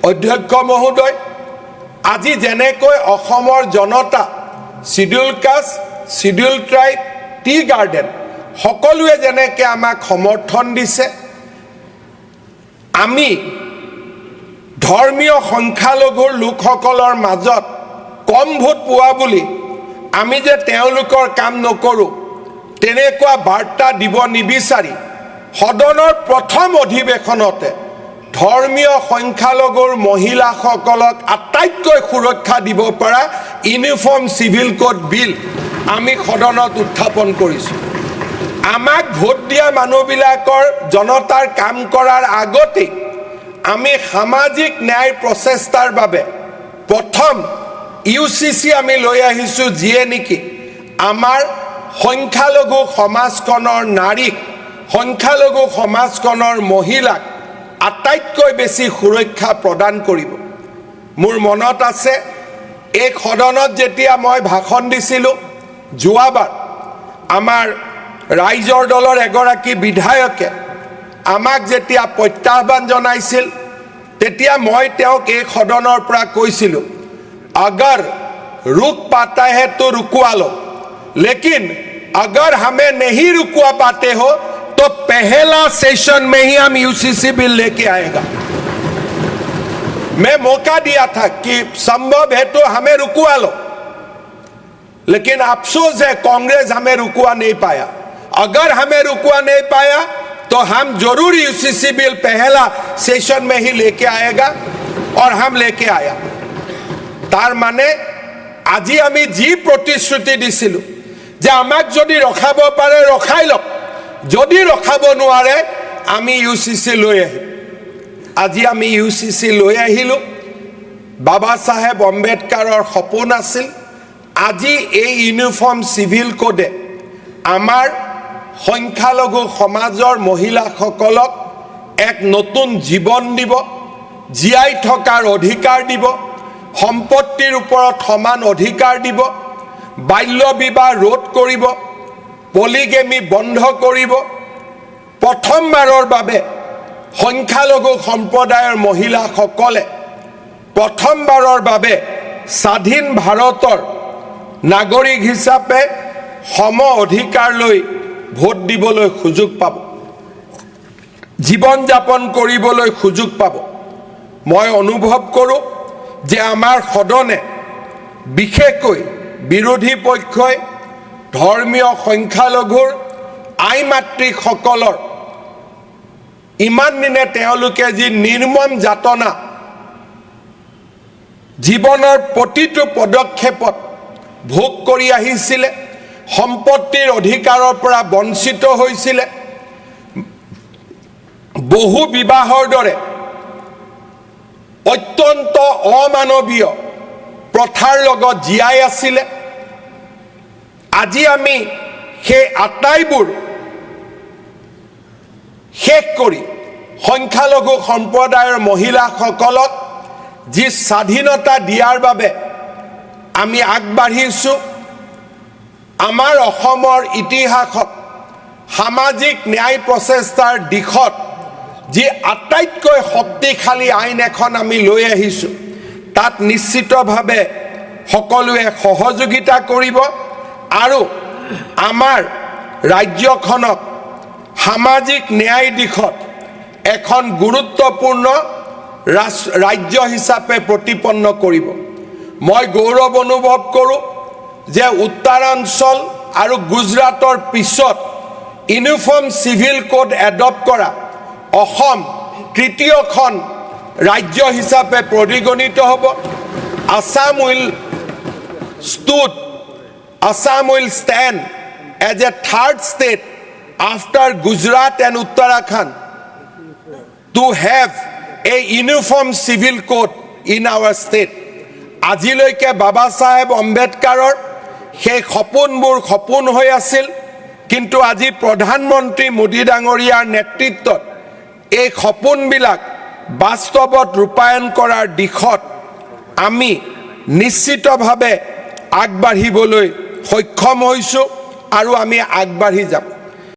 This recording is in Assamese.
অধ্যক্ষ মহোদয়, আজি যেনেকৈ অসমৰ জনতা schedule caste, schedule tribe, tea garden সকলোৱে যেনেকৈ আমাক সমৰ্থন দিছে, আমি ধৰ্মীয় সংখ্যালঘুৰ লোকসকলৰ মাজত কম ভোট পোৱা বুলি আমি যে তেওঁলোকৰ কাম নকৰোঁ তেনেকুৱা বাৰ্তা দিব নিবিচাৰি সদনৰ প্ৰথম অধিৱেশনতে ধৰ্মীয় সংখ্যালঘুৰ মহিলাসকলক আটাইতকৈ সুৰক্ষা দিব পৰা ইউনিফৰ্ম চিভিল কোড বিল আমি সদনত উত্থাপন কৰিছোঁ। আমাক ভোট দিয়া মানুহবিলাকৰ জনতাৰ কাম কৰাৰ আগতে আমি সামাজিক ন্যায় প্ৰচেষ্টাৰ বাবে প্ৰথম UCC আমি লৈ আহিছোঁ, যিয়ে নেকি আমাৰ সংখ্যালঘু সমাজখনৰ নাৰীক, সংখ্যালঘু সমাজখনৰ মহিলাক আটাইতকৈ বেছি সুৰক্ষা প্ৰদান কৰিব। মোৰ মনত আছে এই সদনত যেতিয়া মই ভাষণ দিছিলোঁ যোৱাবাৰ, আমাৰ ৰাইজৰ দলৰ এগৰাকী বিধায়কে আমাক যেতিয়া প্ৰত্যাহ্বান জনাইছিল তেতিয়া মই তেওঁক এই সদনৰ পৰা কৈছিলোঁ, अगर रुक पाता है तो रुकवा लो, लेकिन अगर हमें नहीं रुकवा पाते हो तो पहला सेशन में ही हम UCC बिल लेके आएगा। मैं मौका दिया था कि संभव है तो हमें रुकवा लो, लेकिन अफसोस है कांग्रेस हमें रुकवा नहीं पाया। अगर हमें रुकवा नहीं पाया तो हम जरूर UCC बिल पहला सेशन में ही लेके आएगा, और हम लेके आया। तार माने আজি আমি যি প্ৰতিশ্ৰুতি দিছিলোঁ যে আমাক যদি ৰখাব পাৰে ৰখাই লওক, যদি ৰখাব নোৱাৰে আমি UCC লৈ আহিম। আজি আমি UCC লৈ আহিলোঁ। বাবা চাহেব আম্বেদকাৰৰ সপোন আছিল, আজি এই ইউনিফৰ্ম চিভিল কোডে আমাৰ সংখ্যালঘু সমাজৰ মহিলাসকলক এক নতুন জীৱন দিব, জীয়াই থকাৰ অধিকাৰ দিব, সম্পত্তিৰ ওপৰত সমান অধিকাৰ দিব, বাল্য বিবাহ ৰোধ কৰিব, পলিগেমি বন্ধ কৰিব। প্ৰথমবাৰৰ বাবে সংখ্যালঘু সম্প্ৰদায়ৰ মহিলাসকলে প্ৰথমবাৰৰ বাবে স্বাধীন ভাৰতৰ নাগৰিক হিচাপে সম অধিকাৰ লৈ ভোট দিবলৈ সুযোগ পাব, জীৱন যাপন কৰিবলৈ সুযোগ পাব। মই অনুভৱ কৰোঁ যে আমাৰ সদনে বিশেষকৈ বিৰোধী পক্ষই ধৰ্মীয় সংখ্যালঘুৰ আই মাতৃসকলৰ ইমান দিনে তেওঁলোকে যি নিৰ্মম যাতনা জীৱনৰ প্ৰতিটো পদক্ষেপত ভোগ কৰি আহিছিলে, সম্পত্তিৰ অধিকাৰৰ পৰা বঞ্চিত হৈছিলে, বহু বিবাহৰ দৰে অত্যন্ত অমানৱীয় প্ৰথাৰ লগত জীয়াই আছিলে, আজি আমি সেই আটাইবোৰ শেষ কৰি সংখ্যালঘু সম্প্ৰদায়ৰ মহিলাসকলক যি স্বাধীনতা দিয়াৰ বাবে আমি আগবাঢ়িছোঁ। আমাৰ অসমৰ ইতিহাসত সামাজিক ন্যায় প্ৰচেষ্টাৰ দিশত যি আটাইতকৈ শক্তিশালী আইন এখন আমি লৈ আহিছোঁ, তাত নিশ্চিতভাৱে সকলোৱে সহযোগিতা কৰিব আৰু আমাৰ ৰাজ্যখনক সামাজিক ন্যায় দিশত এখন গুৰুত্বপূৰ্ণ ৰাজ্য হিচাপে প্ৰতিপন্ন কৰিব। মই গৌৰৱ অনুভৱ কৰোঁ যে উত্তৰাঞ্চল আৰু গুজৰাটৰ পিছত ইউনিফৰ্ম চিভিল কোড এডপ্ট কৰা অসম তৃতীয়খন ৰাজ্য হিচাপে পৰিগণিত হ'ব। Assam will stand as a third state after Gujarat and Uttarakhand to have a uniform civil code in our state. আজিলৈকে বাবা চাহেব আম্বেদকাৰৰ সেই সপোনবোৰ সপোন হৈ আছিল, কিন্তু আজি প্ৰধানমন্ত্ৰী মোদী ডাঙৰীয়াৰ নেতৃত্বত এই সপোনবিলাক বাস্তৱত ৰূপায়ণ কৰাৰ দিশত আমি নিশ্চিতভাৱে আগবাঢ়িবলৈ সক্ষম হৈছোঁ আৰু আমি আগবাঢ়ি যাম।